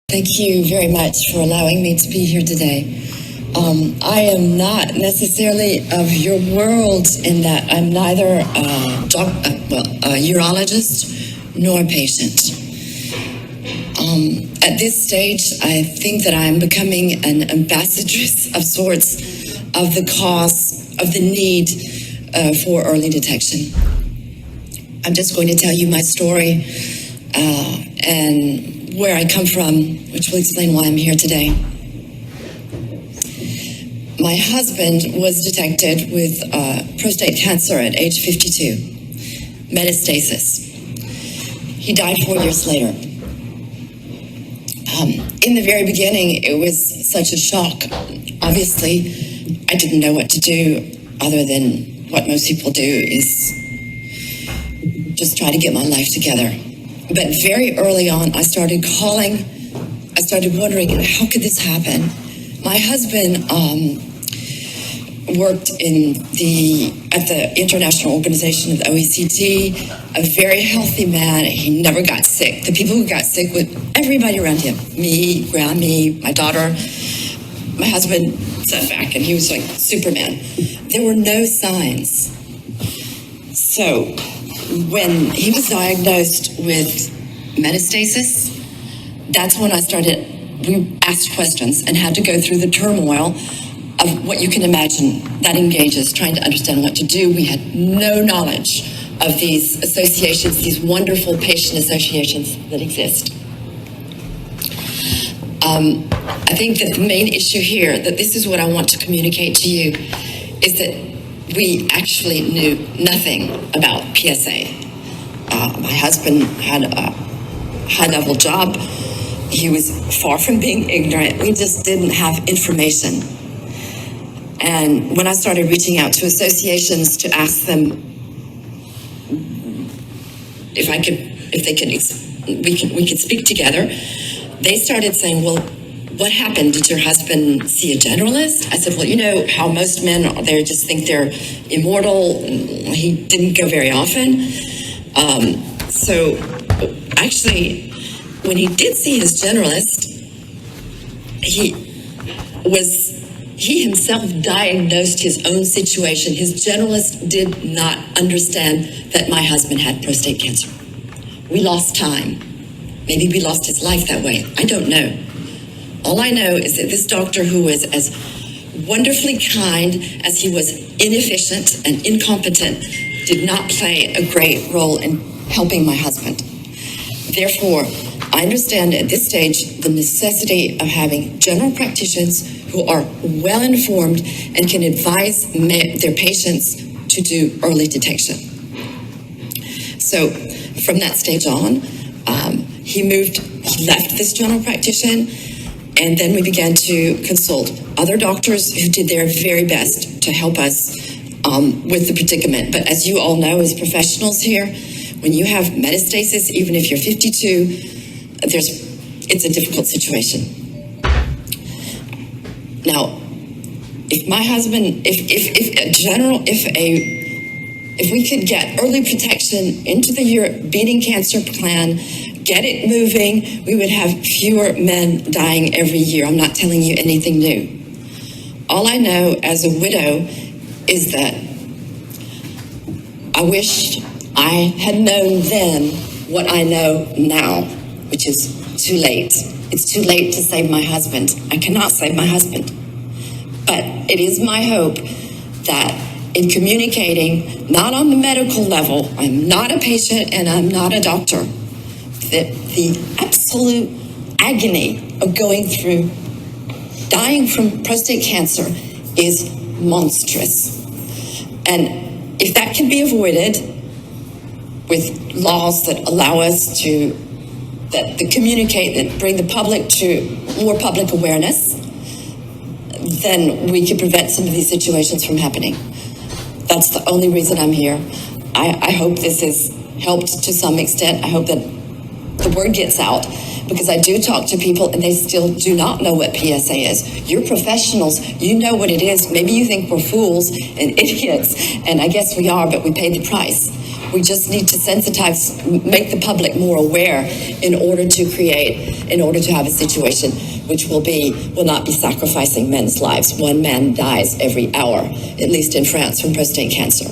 Thank you very much for allowing me to be here today. I am not necessarily of your world in that I'm neither a urologist nor a patient. At this stage, I think that I'm becoming an ambassadress of sorts of the cause of the need for early detection. I'm just going to tell you my story and where I come from, which will explain why I'm here today. My husband was detected with prostate cancer at age 52, metastasis. He died 4 years later. In the very beginning, it was such a shock. Obviously, I didn't know what to do other than what most people do, is just try to get my life together. But very early on, I started calling. I started wondering, how could this happen? My husband worked at the international organization of the OECD, a very healthy man. He never got sick. The people who got sick were everybody around him. Me, Grammy, my daughter. My husband sat back and he was like Superman. There were no signs. So when he was diagnosed with metastasis, that's when we asked questions and had to go through the turmoil of what you can imagine that engages, trying to understand what to do. We had no knowledge of these associations, these wonderful patient associations that exist. I think that the main issue here, that this is what I want to communicate to you, is that we actually knew nothing about PSA. My husband had a high-level job. He was far from being ignorant. We just didn't have information. And when I started reaching out to associations to ask them we could speak together, they started saying, well, what happened? Did your husband see a generalist? I said, well, you know how most men, they just think they're immortal. He didn't go very often. So actually, when he did see his generalist, he himself diagnosed his own situation. His generalist did not understand that my husband had prostate cancer. We lost time. Maybe we lost his life that way. I don't know. All I know is that this doctor, who was as wonderfully kind as he was inefficient and incompetent, did not play a great role in helping my husband. Therefore, I understand at this stage the necessity of having general practitioners who are well informed and can advise their patients to do early detection. So from that stage on, he left this general practitioner, and then we began to consult other doctors who did their very best to help us with the predicament. But as you all know, as professionals here, when you have metastasis, even if you're 52, it's a difficult situation. Now, if my husband, if we could get early protection into the beating cancer plan, get it moving, we would have fewer men dying every year. I'm not telling you anything new. All I know as a widow is that I wish I had known then what I know now, which is too late. It's too late to save my husband. I cannot save my husband. But it is my hope that in communicating, not on the medical level, I'm not a patient and I'm not a doctor, that the absolute agony of going through dying from prostate cancer is monstrous. And if that can be avoided with laws that allow us to, that communicate, that bring the public to more public awareness, then we can prevent some of these situations from happening. That's the only reason I'm here. I hope this has helped to some extent. I hope that the word gets out. because I do talk to people and they still do not know what PSA is. You're professionals, you know what it is. Maybe you think we're fools and idiots, and I guess we are, but we paid the price. We just need to sensitize, make the public more aware in order to have a situation which will not be sacrificing men's lives. One man dies every hour, at least in France, from prostate cancer.